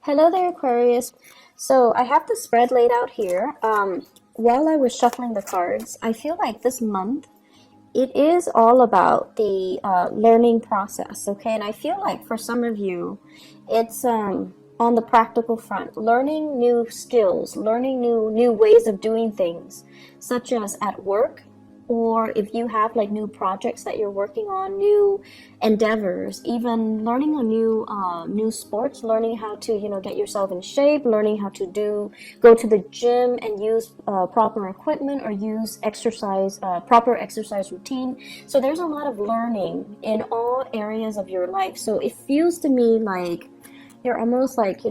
Hello there, Aquarius. So I have the spread laid out here. While I was shuffling the cards, I feel like this month it is all about the learning process, okay? And I feel like for some of you, it's on the practical front, learning new skills, learning new ways of doing things, such as at work, or if you have like new projects that you're working on, new endeavors, even learning a new sports, learning how to get yourself in shape, learning how to go to the gym and use proper equipment or use exercise proper exercise routine. So there's a lot of learning in all areas of your life. So it feels to me like you're almost like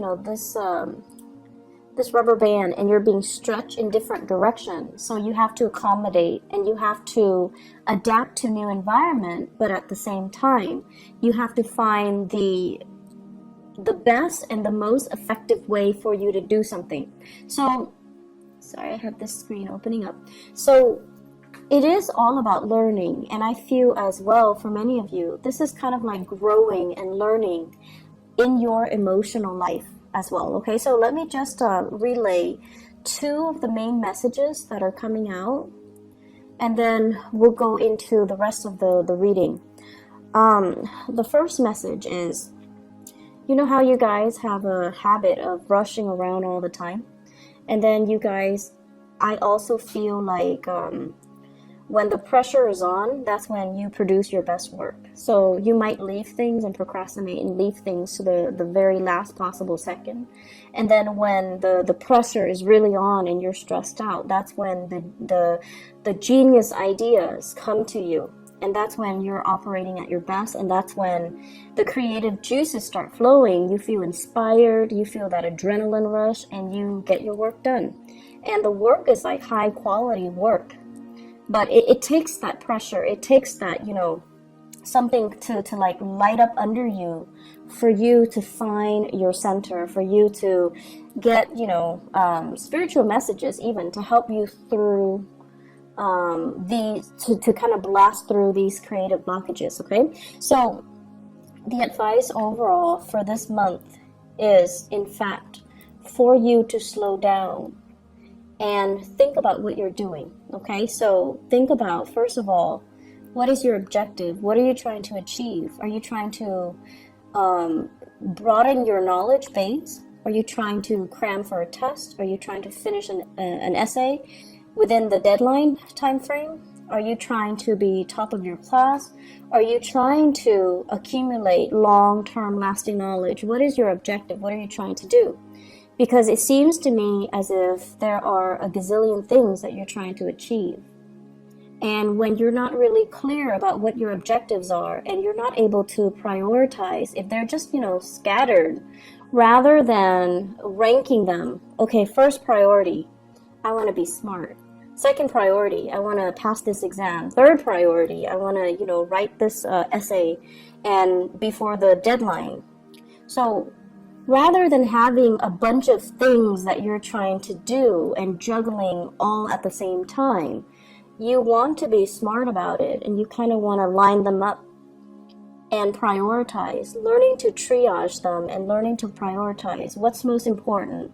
this rubber band, and you're being stretched in different directions. So you have to accommodate and you have to adapt to new environment, but at the same time, you have to find the best and the most effective way for you to do something. So, sorry, I have this screen opening up. So it is all about learning, and I feel as well for many of you, this is kind of like growing and learning in your emotional life as well. Okay, so let me just relay two of the main messages that are coming out, and then we'll go into the rest of the reading. The first message is, you know how you guys have a habit of rushing around all the time? And then you guys, I also feel like when the pressure is on, that's when you produce your best work. So you might leave things and procrastinate and leave things to the very last possible second. And then when the pressure is really on and you're stressed out, that's when the genius ideas come to you. And that's when you're operating at your best. And that's when the creative juices start flowing. You feel inspired, you feel that adrenaline rush, and you get your work done. And the work is like high quality work. But it takes that pressure, it takes that, something to like light up under you for you to find your center, for you to get, spiritual messages even to help you through to kind of blast through these creative blockages, okay? So the advice overall for this month is, in fact, for you to slow down and think about what you're doing, okay? So think about, first of all, what is your objective? What are you trying to achieve? Are you trying to broaden your knowledge base? Are you trying to cram for a test? Are you trying to finish an essay within the deadline time frame? Are you trying to be top of your class? Are you trying to accumulate long-term lasting knowledge? What is your objective? What are you trying to do? Because it seems to me as if there are a gazillion things that you're trying to achieve. And when you're not really clear about what your objectives are and you're not able to prioritize, if they're just, scattered, rather than ranking them, okay, first priority, I want to be smart. Second priority, I want to pass this exam. Third priority, I want to, write this essay and before the deadline. So rather than having a bunch of things that you're trying to do and juggling all at the same time, you want to be smart about it, and you kind of want to line them up and prioritize, learning to triage them and learning to prioritize what's most important,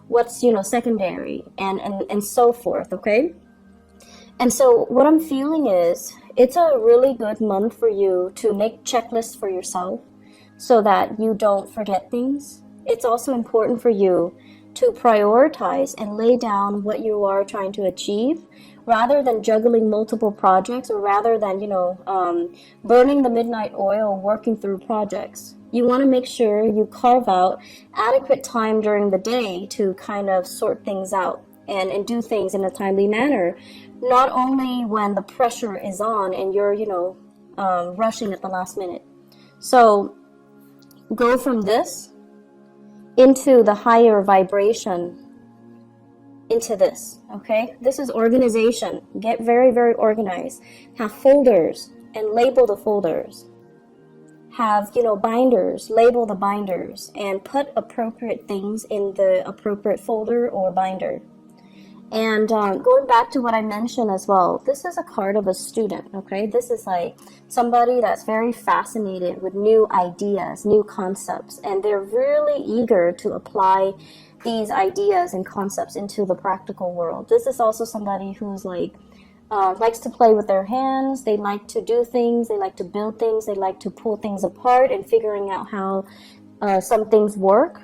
what's secondary, and so forth, okay? And so what I'm feeling is it's a really good month for you to make checklists for yourself so that you don't forget things. It's also important for you to prioritize and lay down what you are trying to achieve rather than juggling multiple projects, or rather than, burning the midnight oil working through projects. You want to make sure you carve out adequate time during the day to kind of sort things out and do things in a timely manner, not only when the pressure is on and you're, rushing at the last minute. So go from this into the higher vibration, into this, okay? This is organization. Get very, very organized. Have folders and label the folders. Have, binders, label the binders, and put appropriate things in the appropriate folder or binder. And going back to what I mentioned as well, this is a card of a student, okay? This is like somebody that's very fascinated with new ideas, new concepts, and they're really eager to apply these ideas and concepts into the practical world. This is also somebody who's like, likes to play with their hands. They like to do things. They like to build things. They like to pull things apart and figuring out how some things work.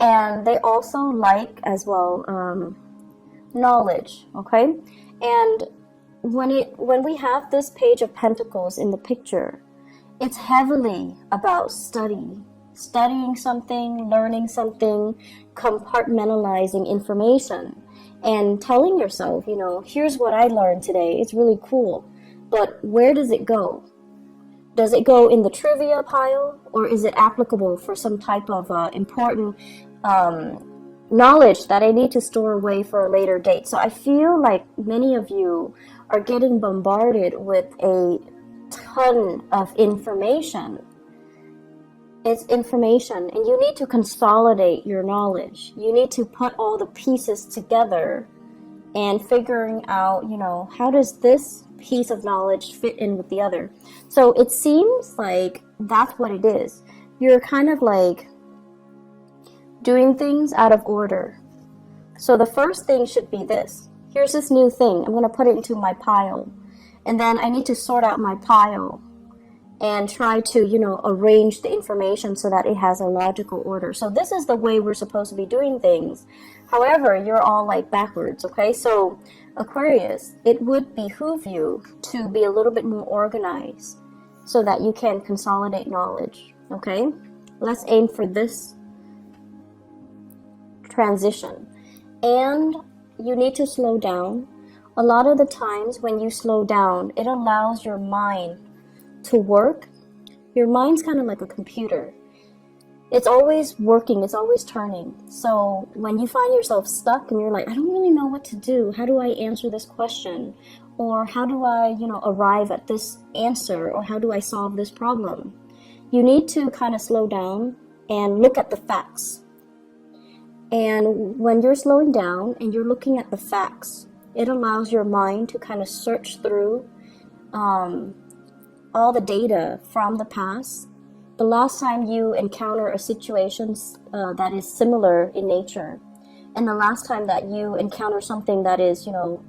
And they also like as well knowledge, okay? And when we have this Page of Pentacles in the picture, it's heavily about studying something, learning something, compartmentalizing information, and telling yourself, you know, here's what I learned today. It's really cool, but where does it go? Does it go in the trivia pile, or is it applicable for some type of important knowledge that I need to store away for a later date? So I feel like many of you are getting bombarded with a ton of information. It's information, and you need to consolidate your knowledge. You need to put all the pieces together and figuring out, you know, how does this piece of knowledge fit in with the other? So it seems like that's what it is. You're kind of like doing things out of order. So the first thing should be this. Here's this new thing. I'm going to put it into my pile. And then I need to sort out my pile and try to, you know, arrange the information so that it has a logical order. So this is the way we're supposed to be doing things. However, you're all like backwards, okay? So Aquarius, it would behoove you to be a little bit more organized so that you can consolidate knowledge, okay? Let's aim for this transition. And you need to slow down. A lot of the times when you slow down, it allows your mind to work. Your mind's kind of like a computer. It's always working, it's always turning. So when you find yourself stuck and you're like, I don't really know what to do, how do I answer this question? Or how do I, you know, arrive at this answer? Or how do I solve this problem? You need to kind of slow down and look at the facts. And when you're slowing down and you're looking at the facts, it allows your mind to kind of search through all the data from the past. The last time you encounter a situation that is similar in nature, and the last time that you encounter something that is, you know,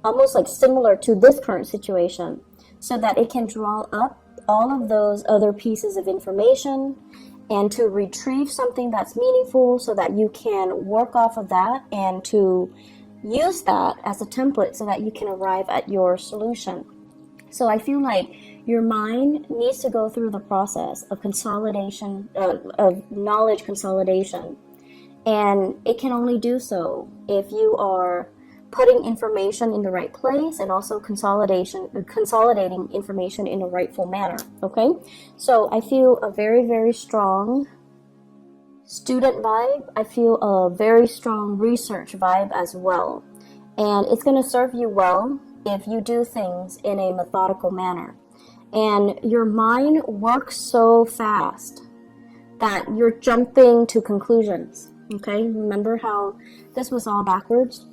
almost like similar to this current situation, so that it can draw up all of those other pieces of information and to retrieve something that's meaningful so that you can work off of that and to use that as a template so that you can arrive at your solution. So I feel like your mind needs to go through the process of consolidation, of knowledge consolidation. And it can only do so if you are putting information in the right place and also consolidating information in a rightful manner, okay? So I feel a very, very strong student vibe. I feel a very strong research vibe as well. And it's going to serve you well if you do things in a methodical manner. And your mind works so fast that you're jumping to conclusions, okay? Remember how this was all backwards?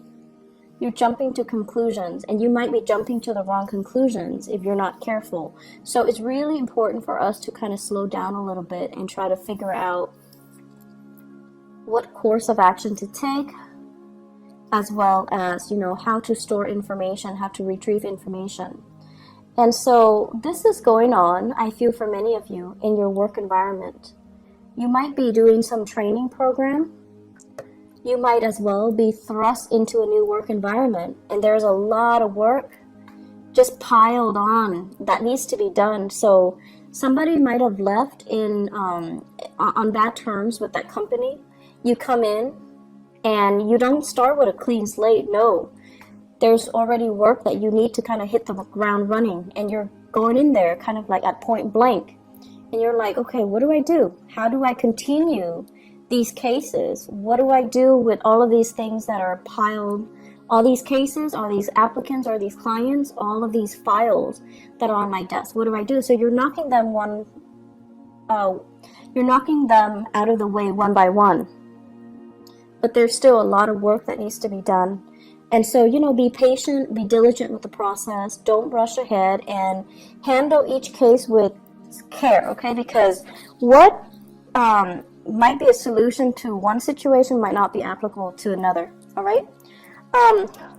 You're jumping to conclusions, and you might be jumping to the wrong conclusions if you're not careful. So it's really important for us to kind of slow down a little bit and try to figure out what course of action to take, as well as, you know, how to store information, how to retrieve information. And so this is going on, I feel, for many of you in your work environment. You might be doing some training program. You might as well be thrust into a new work environment, and there's a lot of work just piled on that needs to be done. So somebody might have left in on bad terms with that company. You come in and you don't start with a clean slate. No, there's already work that you need to kind of hit the ground running, and you're going in there kind of like at point blank, and you're like, okay, what do I do? How do I continue these cases? What do I do with all of these things that are piled, all these cases, all these applicants, or these clients, all of these files that are on my desk? What do I do? So you're knocking them out of the way one by one. but there's still a lot of work that needs to be done. And so, be patient, be diligent with the process, don't rush ahead, and handle each case with care, okay? Because what might be a solution to one situation might not be applicable to another, all right?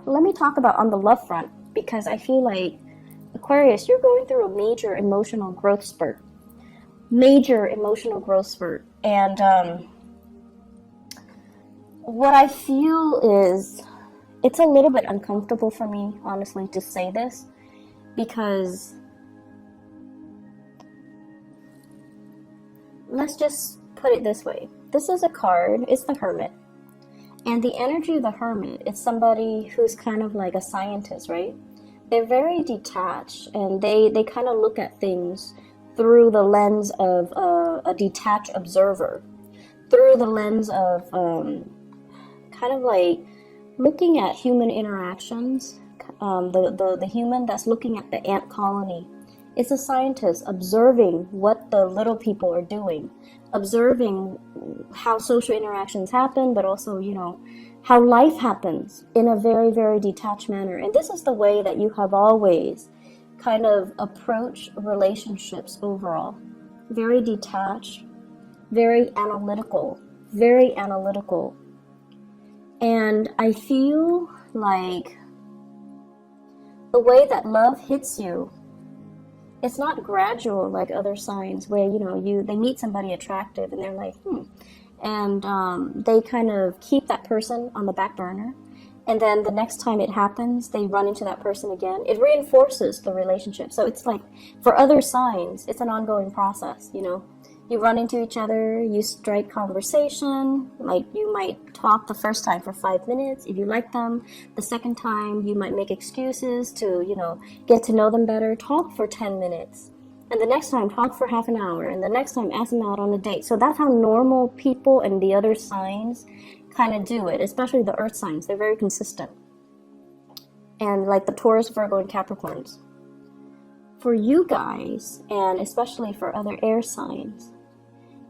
Let me talk about on the love front, because I feel like, Aquarius, you're going through a major emotional growth spurt. Major emotional growth spurt. And what I feel is, it's a little bit uncomfortable for me, honestly, to say this, because let's just put it this way. This is a card, it's the Hermit. And the energy of the Hermit is somebody who's kind of like a scientist, right? They're very detached, and they kind of look at things through the lens of a detached observer, through the lens of kind of like looking at human interactions. The human that's looking at the ant colony. It's a scientist observing what the little people are doing, observing how social interactions happen, but also, how life happens in a very, very detached manner. And this is the way that you have always kind of approached relationships overall. Very detached, very analytical, very analytical. And I feel like the way that love hits you, it's not gradual like other signs where, they meet somebody attractive and they're like, and they kind of keep that person on the back burner. And then the next time it happens, they run into that person again. It reinforces the relationship. So it's like, for other signs, it's an ongoing process, You run into each other, you strike conversation, like you might talk the first time for 5 minutes if you like them. The second time, you might make excuses to, get to know them better, talk for 10 minutes. And the next time, talk for half an hour. And the next time, ask them out on a date. So that's how normal people and the other signs kind of do it, especially the earth signs. They're very consistent. And like the Taurus, Virgo, and Capricorns. For you guys, and especially for other air signs,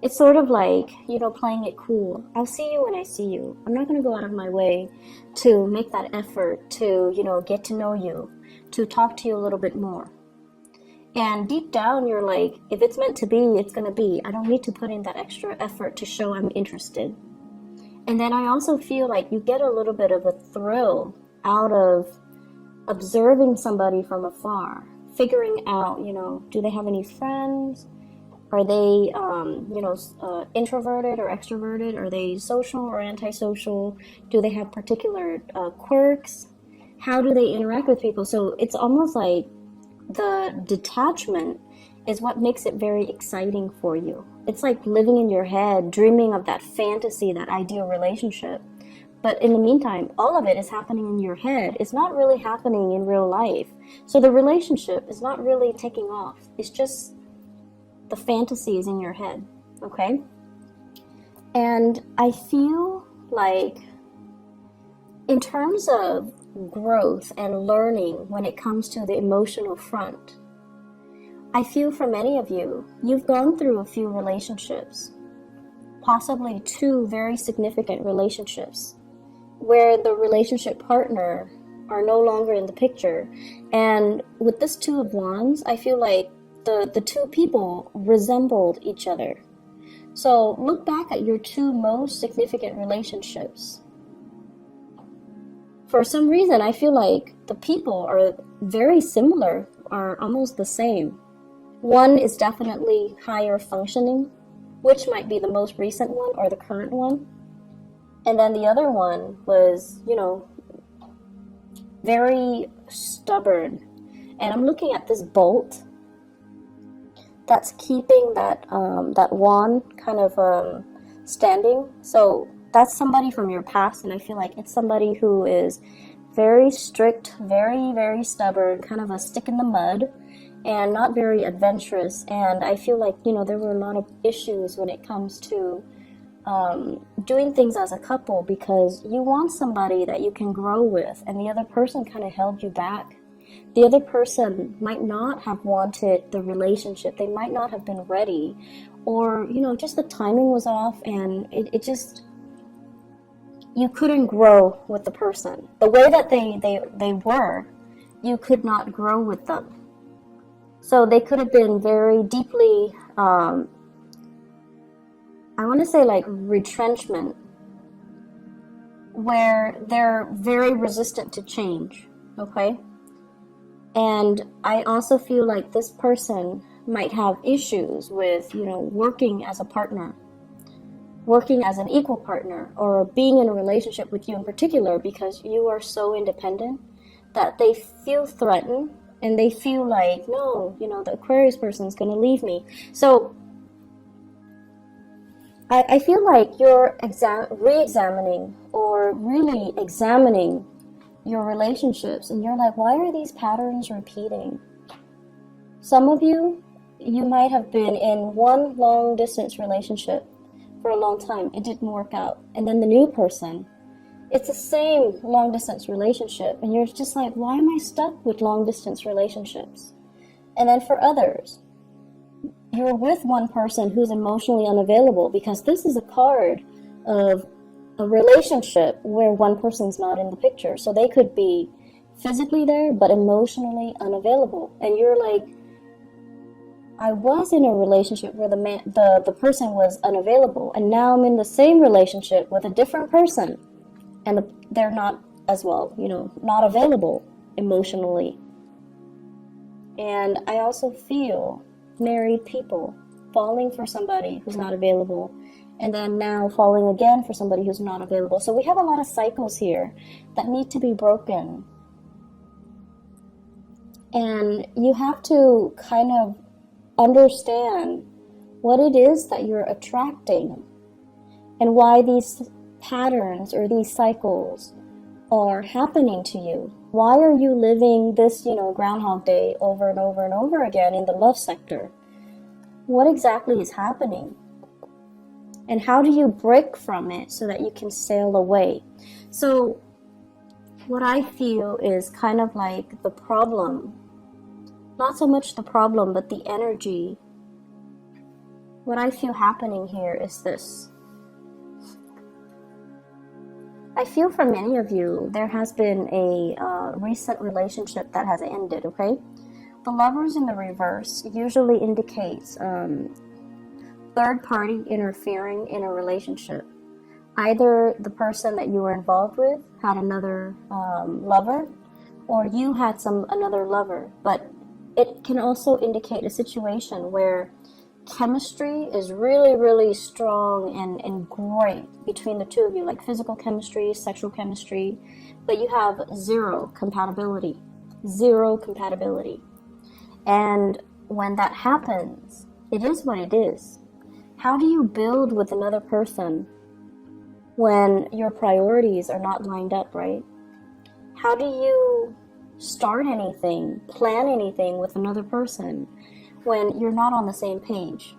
it's sort of like, playing it cool. I'll see you when I see you. I'm not going to go out of my way to make that effort to, get to know you, to talk to you a little bit more. And deep down, you're like, if it's meant to be, it's going to be. I don't need to put in that extra effort to show I'm interested. And then I also feel like you get a little bit of a thrill out of observing somebody from afar, figuring out, do they have any friends? Are they, introverted or extroverted? Are they social or antisocial? Do they have particular quirks? How do they interact with people? So it's almost like the detachment is what makes it very exciting for you. It's like living in your head, dreaming of that fantasy, that ideal relationship. But in the meantime, all of it is happening in your head. It's not really happening in real life. So the relationship is not really taking off. It's just the fantasy is in your head, okay? And I feel like in terms of growth and learning when it comes to the emotional front, I feel for many of you, you've gone through a few relationships, possibly 2 very significant relationships, where the relationship partner are no longer in the picture. And with this 2 of Wands, I feel like the 2 people resembled each other. So look back at your 2 most significant relationships. For some reason, I feel like the people are very similar, are almost the same. One is definitely higher functioning, which might be the most recent one or the current one. And then the other one was, very stubborn. And I'm looking at this bolt that's keeping that wand kind of standing. So that's somebody from your past, and I feel like it's somebody who is very strict, very, very stubborn, kind of a stick in the mud, and not very adventurous. And I feel like, there were a lot of issues when it comes to doing things as a couple, because you want somebody that you can grow with, and the other person kind of held you back. The other person might not have wanted the relationship. They might not have been ready, or, just the timing was off, and it just, you couldn't grow with the person. The way that they were, you could not grow with them. So they could have been very deeply, I want to say like retrenchment, where they're very resistant to change, okay? And I also feel like this person might have issues with, working as a partner, working as an equal partner, or being in a relationship with you in particular, because you are so independent that they feel threatened and they feel like, no, the Aquarius person is going to leave me. So I feel like you're re-examining or really examining your relationships, and you're like, why are these patterns repeating? Some of you might have been in one long distance relationship for a long time. It didn't work out. And then the new person, it's the same long distance relationship, and you're just like, why am I stuck with long distance relationships? And then for others, you're with one person who's emotionally unavailable, because this is a card of a relationship where one person's not in the picture. So they could be physically there but emotionally unavailable, and you're like, I was in a relationship where the person was unavailable, and now I'm in the same relationship with a different person, and they're not as well, not available emotionally. And I also feel married people falling for somebody who's not available, and then now falling again for somebody who's not available. So we have a lot of cycles here that need to be broken. And you have to kind of understand what it is that you're attracting and why these patterns or these cycles are happening to you. Why are you living this, Groundhog Day over and over and over again in the love sector? What exactly is happening? And how do you break from it so that you can sail away? So what I feel is kind of like the problem, not so much the problem, but the energy. What I feel happening here is this. I feel for many of you, there has been a recent relationship that has ended, okay? The Lovers in the reverse usually indicates third party interfering in a relationship. Either the person that you were involved with had another lover, or you had another lover. But it can also indicate a situation where chemistry is really, really strong and great between the two of you, like physical chemistry, sexual chemistry, but you have zero compatibility. And when that happens, it is what it is. How do you build with another person when your priorities are not lined up, right? How do you start anything, plan anything with another person when you're not on the same page?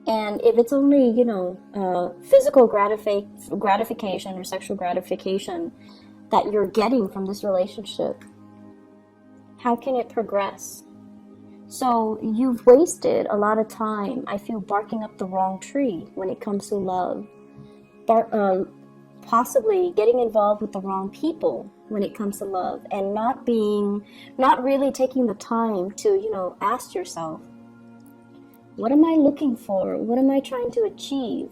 And if it's only, physical gratification or sexual gratification that you're getting from this relationship, how can it progress? So you've wasted a lot of time, I feel, barking up the wrong tree when it comes to love. Possibly getting involved with the wrong people when it comes to love, and not really taking the time to, ask yourself, what am I looking for? What am I trying to achieve?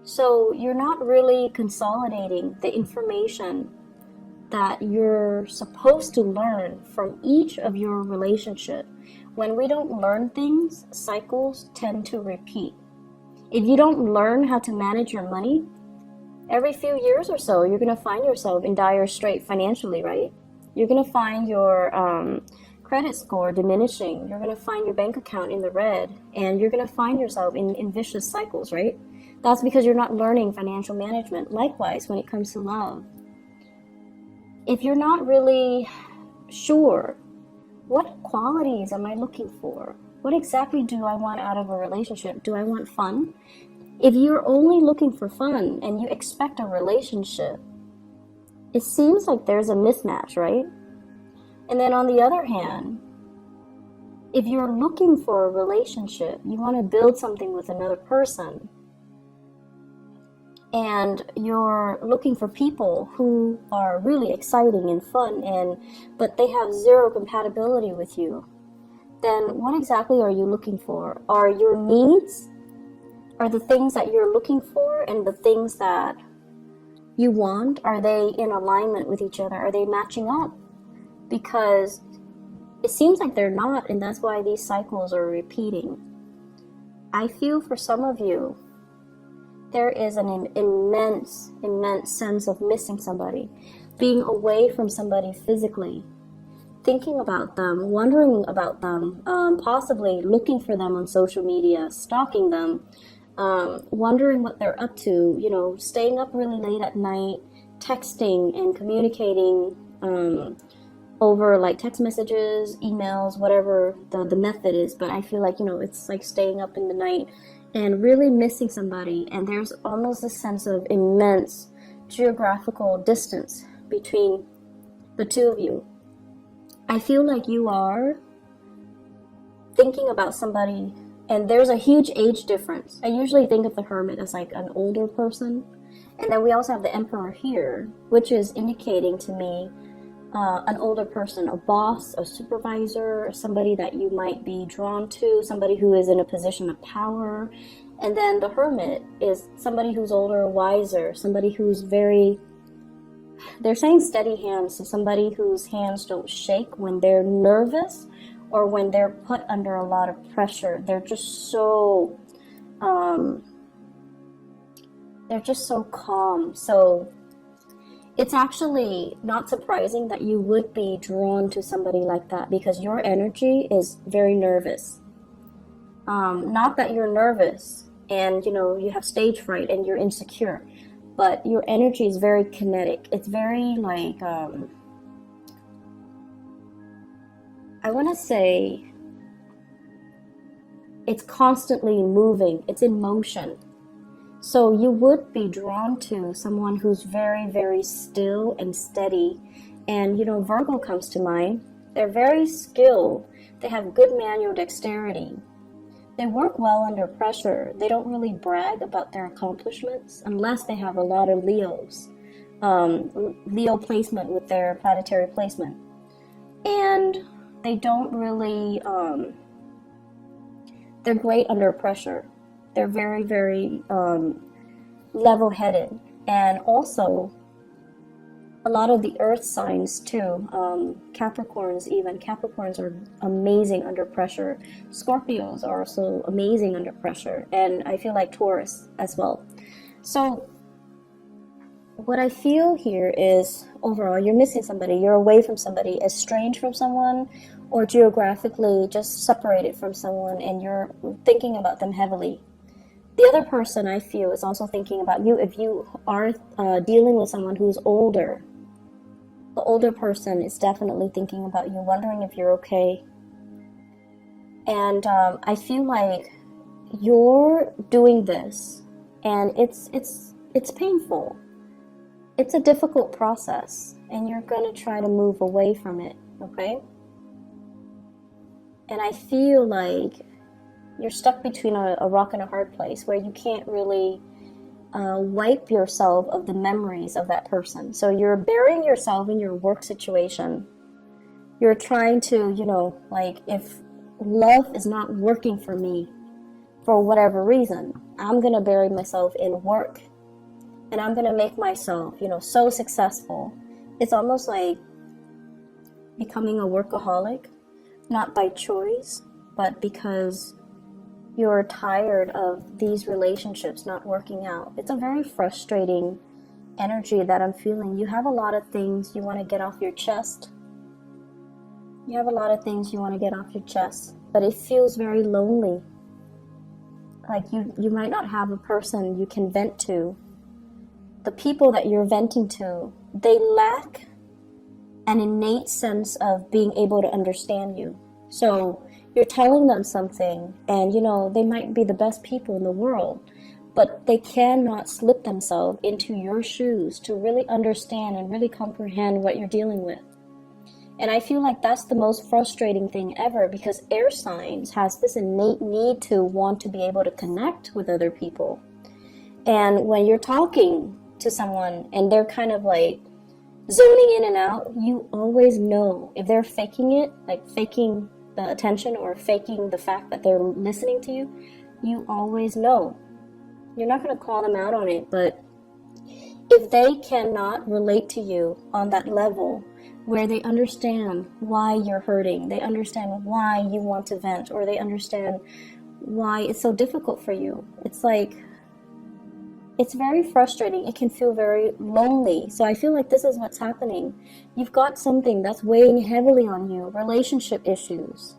So you're not really consolidating the information that you're supposed to learn from each of your relationship. When we don't learn things, cycles tend to repeat. If you don't learn how to manage your money, every few years or so, you're going to find yourself in dire strait financially, right? You're going to find your credit score diminishing. You're going to find your bank account in the red, and you're going to find yourself in vicious cycles, right? That's because you're not learning financial management. Likewise, when it comes to love, if you're not really sure, what qualities am I looking for? What exactly do I want out of a relationship? Do I want fun? If you're only looking for fun and you expect a relationship, it seems like there's a mismatch, right? And then on the other hand, if you're looking for a relationship, you want to build something with another person, and you're looking for people who are really exciting and fun, but they have zero compatibility with you, then what exactly are you looking for? Are your needs, are the things that you're looking for and the things that you want, are they in alignment with each other? Are they matching up? Because it seems like they're not, and that's why these cycles are repeating. I feel for some of you, there is an immense sense of missing somebody, being away from somebody physically, thinking about them, wondering about them, possibly looking for them on social media, stalking them, wondering what they're up to, you know, staying up really late at night, texting and communicating over like text messages, emails, whatever the method is. But I feel like, you know, it's like staying up in the night and really missing somebody. And there's almost a sense of immense geographical distance between the two of you. I feel like you are thinking about somebody, and there's a huge age difference. I usually think of the Hermit as like an older person. And then we also have the Emperor here, which is indicating to me an older person, a boss, a supervisor, somebody that you might be drawn to, somebody who is in a position of power. And then the Hermit is somebody who's older, wiser, somebody who's very, they're saying steady hands, so somebody whose hands don't shake when they're nervous or when they're put under a lot of pressure. They're just so calm. So it's actually not surprising that you would be drawn to somebody like that, because your energy is very nervous. Not that you're nervous and, you know, you have stage fright and you're insecure, but your energy is very kinetic. It's very like, I want to say it's constantly moving. It's in motion. So you would be drawn to someone who's very, very still and steady. And, you know, Virgo comes to mind. They're very skilled. They have good manual dexterity. They work well under pressure. They don't really brag about their accomplishments unless they have a lot of Leos. Leo placement with their planetary placement. And they don't really, they're great under pressure. They're very, very level-headed. And also, a lot of the earth signs too, Capricorns even. Capricorns are amazing under pressure. Scorpios are also amazing under pressure. And I feel like Taurus as well. So what I feel here is, overall, you're missing somebody. You're away from somebody, estranged from someone, or geographically just separated from someone, and you're thinking about them heavily. The other person, I feel, is also thinking about you. If you are dealing with someone who's older, the older person is definitely thinking about you, wondering if you're okay. And I feel like you're doing this, and it's painful. It's a difficult process, and you're going to try to move away from it, okay? And I feel like you're stuck between a rock and a hard place where you can't really wipe yourself of the memories of that person. So you're burying yourself in your work situation. You're trying to, you know, like, if love is not working for me for whatever reason, I'm going to bury myself in work. And I'm going to make myself, you know, so successful. It's almost like becoming a workaholic, not by choice, but because you're tired of these relationships not working out. It's a very frustrating energy that I'm feeling. You have a lot of things you want to get off your chest. You have a lot of things you want to get off your chest, but it feels very lonely. Like you might not have a person you can vent to. The people that you're venting to, they lack an innate sense of being able to understand you. So you're telling them something, and, you know, they might be the best people in the world, but they cannot slip themselves into your shoes to really understand and really comprehend what you're dealing with. And I feel like that's the most frustrating thing ever, because air signs has this innate need to want to be able to connect with other people. And when you're talking to someone and they're kind of like zoning in and out, you always know if they're faking it, like faking the attention or faking the fact that they're listening to you. You always know. You're not going to call them out on it, but if they cannot relate to you on that level where they understand why you're hurting, they understand why you want to vent, or they understand why it's so difficult for you, it's like, it's very frustrating. It can feel very lonely. So I feel like this is what's happening. You've got something that's weighing heavily on you, relationship issues.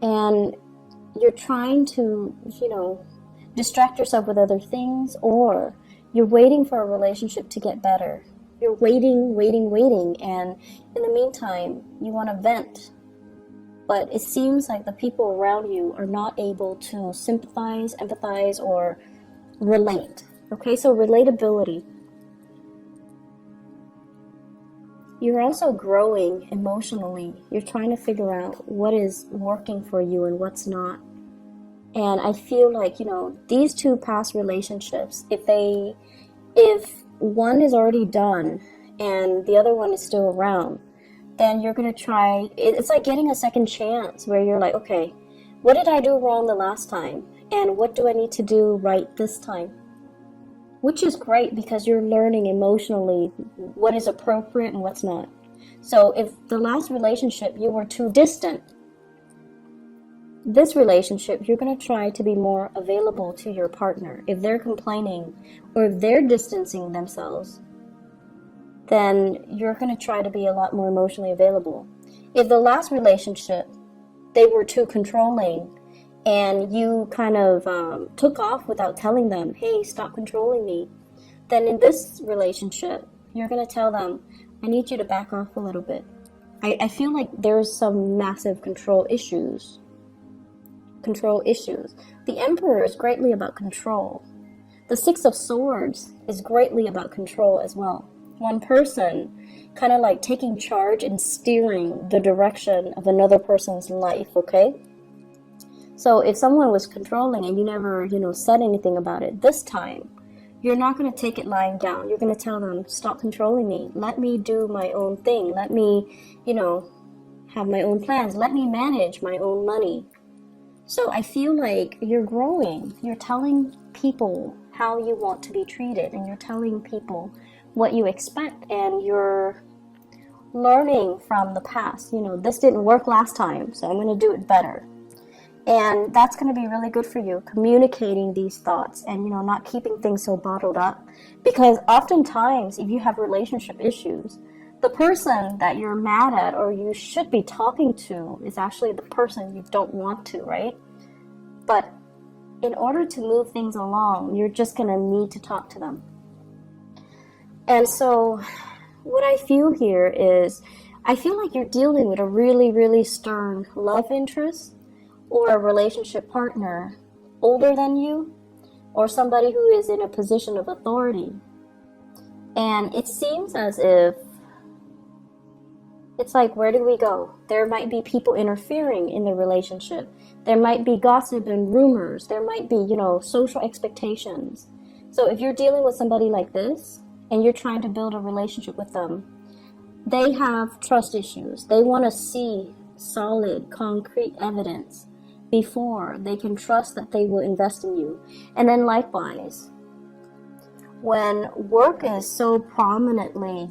And you're trying to, distract yourself with other things, or you're waiting for a relationship to get better. You're waiting, and in the meantime, you want to vent. But it seems like the people around you are not able to sympathize, empathize, or relate. Okay, so relatability. You're also growing emotionally. You're trying to figure out what is working for you and what's not. And I feel like, these two past relationships, if one is already done and the other one is still around, then you're going to try, it's like getting a second chance where you're like, okay, what did I do wrong the last time? And what do I need to do right this time? Which is great because you're learning emotionally what is appropriate and what's not. So if the last relationship you were too distant, this relationship you're going to try to be more available to your partner. If they're complaining or if they're distancing themselves, then you're going to try to be a lot more emotionally available. If the last relationship they were too controlling, and you kind of took off without telling them, hey, stop controlling me, then in this relationship, you're going to tell them, I need you to back off a little bit. I feel like there's some massive control issues. The Emperor is greatly about control. The Six of Swords is greatly about control as well. One person kind of like taking charge and steering the direction of another person's life, okay? So if someone was controlling and you never, said anything about it, this time, you're not going to take it lying down. You're going to tell them, stop controlling me. Let me do my own thing. Let me, have my own plans. Let me manage my own money. So I feel like you're growing. You're telling people how you want to be treated, and you're telling people what you expect, and you're learning from the past. This didn't work last time, so I'm going to do it better. And that's going to be really good for you, communicating these thoughts and, not keeping things so bottled up. Because oftentimes, if you have relationship issues, the person that you're mad at or you should be talking to is actually the person you don't want to, right? But in order to move things along, you're just going to need to talk to them. And so what I feel here is, I feel like you're dealing with a really, really stern love interest, or a relationship partner older than you, or somebody who is in a position of authority. And it seems as if it's like, where do we go? There might be people interfering in the relationship. There might be gossip and rumors. There might be, social expectations. So if you're dealing with somebody like this and you're trying to build a relationship with them, they have trust issues. They want to see solid, concrete evidence before they can trust that they will invest in you. And then likewise, when work is so prominently,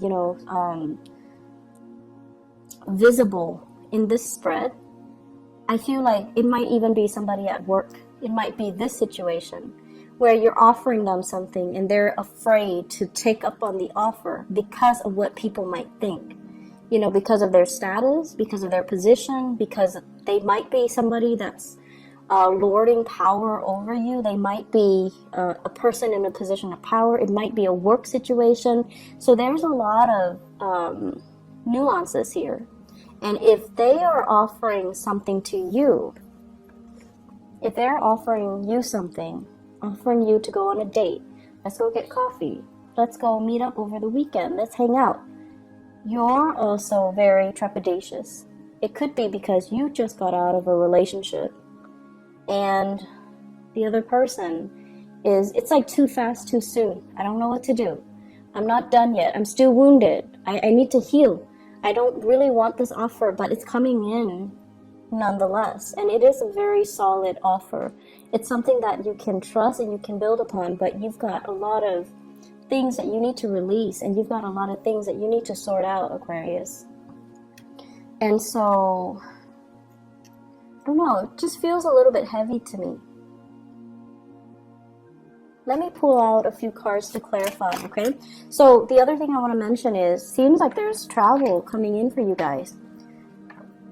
visible in this spread, I feel like it might even be somebody at work. It might be this situation where you're offering them something and they're afraid to take up on the offer because of what people might think. Because of their status, because of their position, because they might be somebody that's lording power over you. They might be a person in a position of power. It might be a work situation. So there's a lot of nuances here. And if they are offering something to you, if they're offering you something, offering you to go on a date, let's go get coffee, let's go meet up over the weekend, let's hang out, you're also very trepidatious. It could be because you just got out of a relationship and the other person is, it's like too fast, too soon. I don't know what to do. I'm not done yet. I'm still wounded. I need to heal. I don't really want this offer, but it's coming in nonetheless. And it is a very solid offer. It's something that you can trust and you can build upon, but you've got a lot of things that you need to release, and you've got a lot of things that you need to sort out, Aquarius. And so, I don't know, it just feels a little bit heavy to me. Let me pull out a few cards to clarify, okay? So the other thing I want to mention is, seems like there's travel coming in for you guys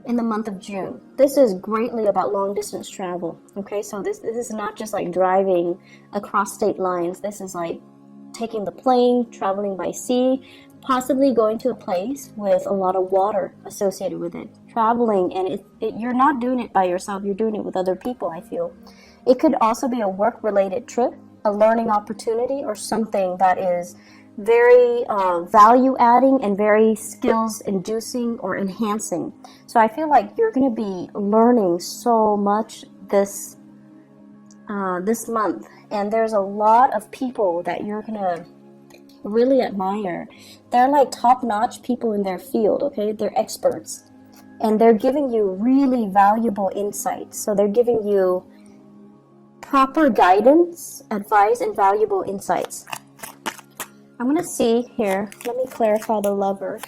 in the month of June. This is greatly about long distance travel, okay? So this is not just like driving across state lines. This is like taking the plane, traveling by sea, possibly going to a place with a lot of water associated with it. Traveling, and you're not doing it by yourself, you're doing it with other people, I feel. It could also be a work-related trip, a learning opportunity, or something that is very value-adding and very skills-inducing or enhancing. So I feel like you're going to be learning so much this month, and there's a lot of people that you're going to really admire. They're like top-notch people in their field, okay? They're experts, and they're giving you really valuable insights. So they're giving you proper guidance, advice, and valuable insights. I'm going to see here, let me clarify the lover.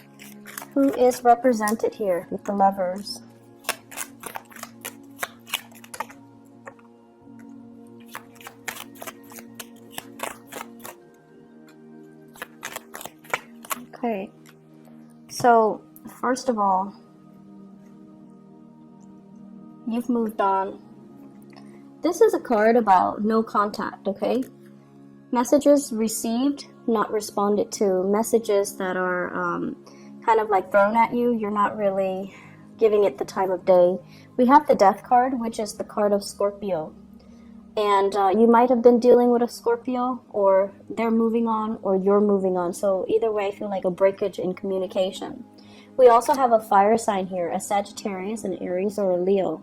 Who is represented here with the lovers? Okay, so first of all, you've moved on. This is a card about no contact, okay? Messages received, not responded to. Messages that are kind of like thrown at you. You're not really giving it the time of day. We have the Death card, which is the card of Scorpio. And you might have been dealing with a Scorpio, or they're moving on, or you're moving on. So either way, I feel like a breakage in communication. We also have a fire sign here, a Sagittarius, an Aries, or a Leo.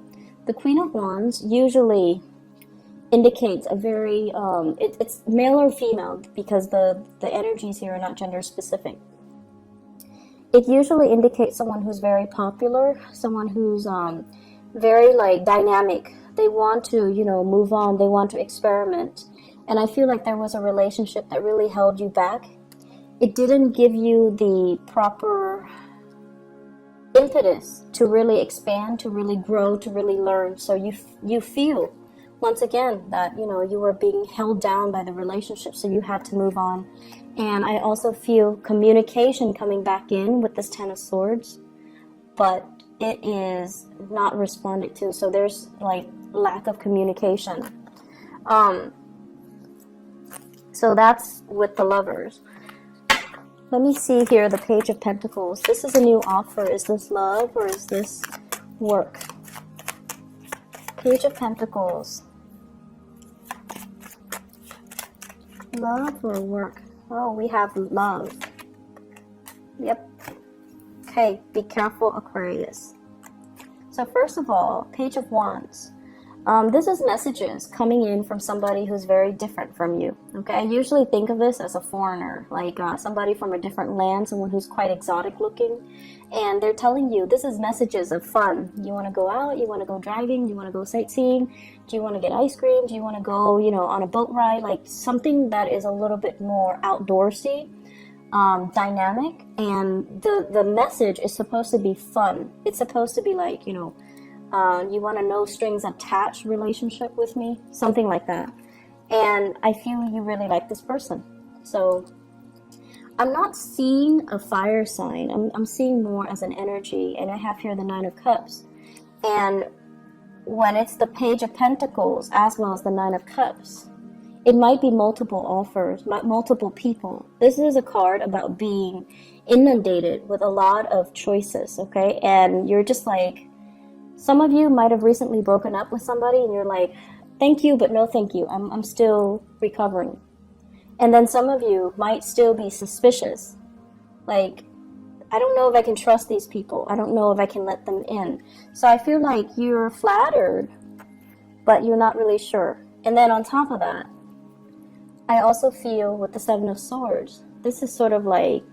The Queen of Wands usually indicates a very, it's male or female, because the energies here are not gender specific. It usually indicates someone who's very popular, someone who's very like dynamic. They want to, move on, they want to experiment. And I feel like there was a relationship that really held you back. It didn't give you the proper impetus to really expand, to really grow, to really learn. So you feel, once again, that, you were being held down by the relationship, so you had to move on. And I also feel communication coming back in with this Ten of Swords, but it is not responded to. So there's like lack of communication. So that's with the lovers. Let me see here, the Page of Pentacles. This is a new offer. Is this love or is this work? Page of Pentacles. Love or work? Oh, we have love. Yep. Okay, be careful, Aquarius. So first of all, Page of Wands. This is messages coming in from somebody who's very different from you. Okay, I usually think of this as a foreigner, like somebody from a different land, someone who's quite exotic looking, and they're telling you this is messages of fun. You want to go out, you want to go driving, you want to go sightseeing, do you want to get ice cream, do you want to go, on a boat ride, like something that is a little bit more outdoorsy, dynamic, and the message is supposed to be fun. It's supposed to be like, you want a no strings attached relationship with me, something like that. And I feel you really like this person. So I'm not seeing a fire sign. I'm seeing more as an energy. And I have here the Nine of Cups. And when it's the Page of Pentacles as well as the Nine of Cups, it might be multiple offers, multiple people. This is a card about being inundated with a lot of choices, okay? And you're just like, some of you might have recently broken up with somebody and you're like, thank you, but no thank you. I'm still recovering. And then some of you might still be suspicious. Like, I don't know if I can trust these people. I don't know if I can let them in. So I feel like you're flattered, but you're not really sure. And then on top of that, I also feel with the Seven of Swords, this is sort of like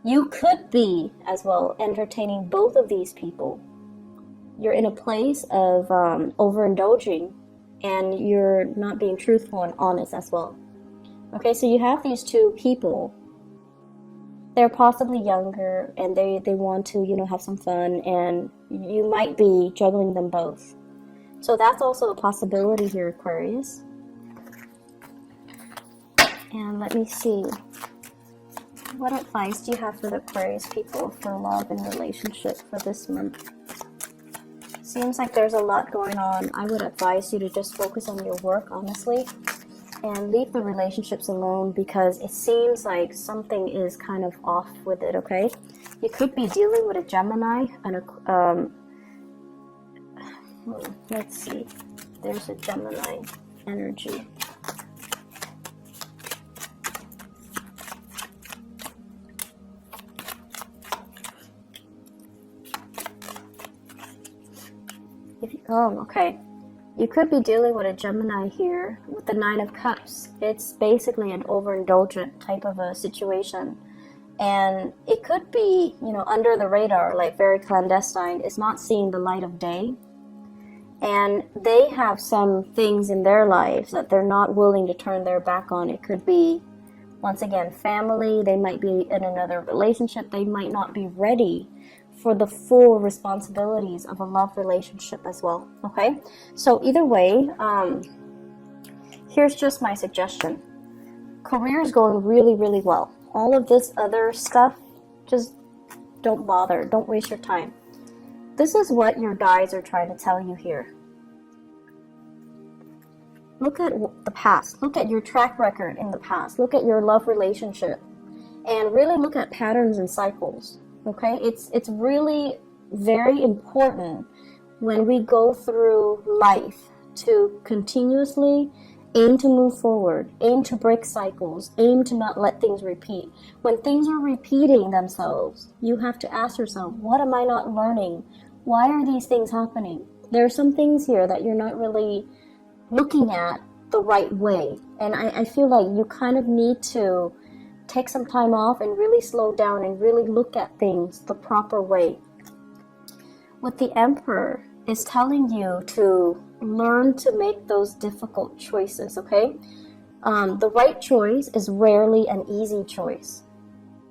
you could be as well entertaining both of these people. You're in a place of overindulging, and you're not being truthful and honest as well. Okay, so you have these two people. They're possibly younger, and they want to, you know, have some fun, and you might be juggling them both. So that's also a possibility here, Aquarius. And let me see. What advice do you have for the Aquarius people for love and relationship for this month? Seems like there's a lot going on. I would advise you to just focus on your work, honestly, and leave the relationships alone, because it seems like something is kind of off with it, okay? You could be dealing with a Gemini and a, let's see, there's a Gemini energy. Okay. You could be dealing with a Gemini here with the Nine of Cups. It's basically an overindulgent type of a situation. And it could be, you know, under the radar, like very clandestine. It's not seeing the light of day. And they have some things in their lives that they're not willing to turn their back on. It could be, once again, family. They might be in another relationship. They might not be ready for the full responsibilities of a love relationship as well, okay? So either way, here's just my suggestion. Career is going really, really well. All of this other stuff, just don't bother. Don't waste your time. This is what your guides are trying to tell you here. Look at the past. Look at your track record in the past. Look at your love relationship. And really look at patterns and cycles. Okay, it's really very important when we go through life to continuously aim to move forward, aim to break cycles, aim to not let things repeat. When things are repeating themselves, you have to ask yourself, what am I not learning? Why are these things happening? There are some things here that you're not really looking at the right way. And I feel like you kind of need to take some time off and really slow down and really look at things the proper way. What the Emperor is telling you to learn to make those difficult choices, okay? The right choice is rarely an easy choice.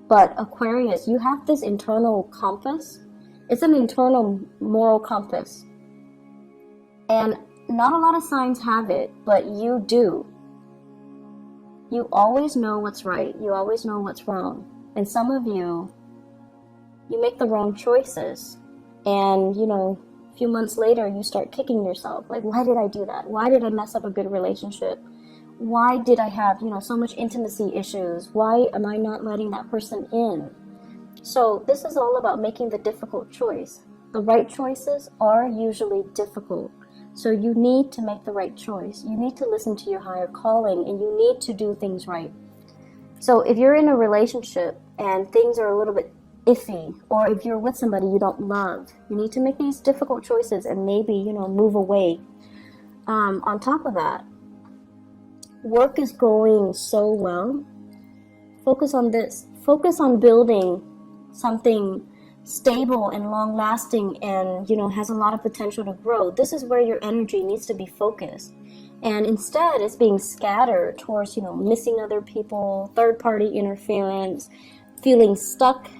But Aquarius, you have this internal compass. It's an internal moral compass. And not a lot of signs have it, but you do. You always know what's right. You always know what's wrong. And some of you make the wrong choices. And, you know, a few months later, you start kicking yourself. Like, why did I do that? Why did I mess up a good relationship? Why did I have, you know, so much intimacy issues? Why am I not letting that person in? So this is all about making the difficult choice. The right choices are usually difficult. So you need to make the right choice. You need to listen to your higher calling, and you need to do things right. So if you're in a relationship and things are a little bit iffy, or if you're with somebody you don't love, you need to make these difficult choices and maybe, you know, move away. On top of that, work is going so well. Focus on this. Focus on building something stable and long-lasting and, you know, has a lot of potential to grow. This is where your energy needs to be focused. And instead, it's being scattered towards, you know, missing other people, third-party interference, feeling stuck.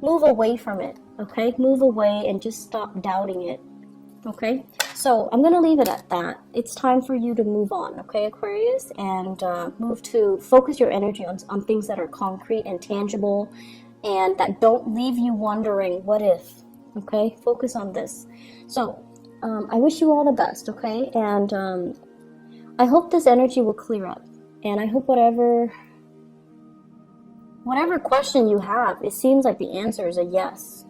Move away from it, okay? Move away and just stop doubting it, okay? So I'm going to leave it at that. It's time for you to move on, okay, Aquarius? And move to focus your energy on things that are concrete and tangible, and that don't leave you wondering, what if, okay? Focus on this. So, I wish you all the best, okay? And I hope this energy will clear up. And I hope whatever question you have, it seems like the answer is a yes.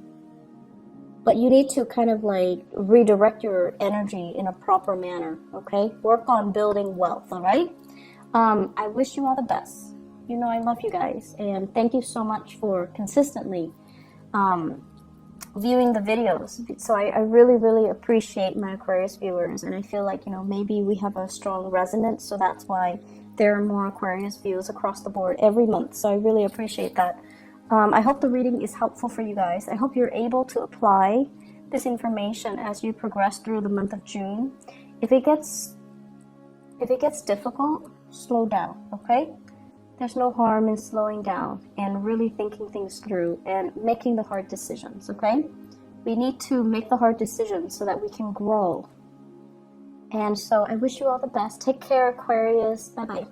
But you need to kind of like redirect your energy in a proper manner, okay? Work on building wealth, all right? I wish you all the best. You know I love you guys, and thank you so much for consistently viewing the videos. So I really, really appreciate my Aquarius viewers, and I feel like, maybe we have a strong resonance, so that's why there are more Aquarius views across the board every month. So I really appreciate that. I hope the reading is helpful for you guys. I hope you're able to apply this information as you progress through the month of June. If it gets difficult, slow down, okay? There's no harm in slowing down and really thinking things through and making the hard decisions, okay? We need to make the hard decisions so that we can grow. And so I wish you all the best. Take care, Aquarius. Bye-bye.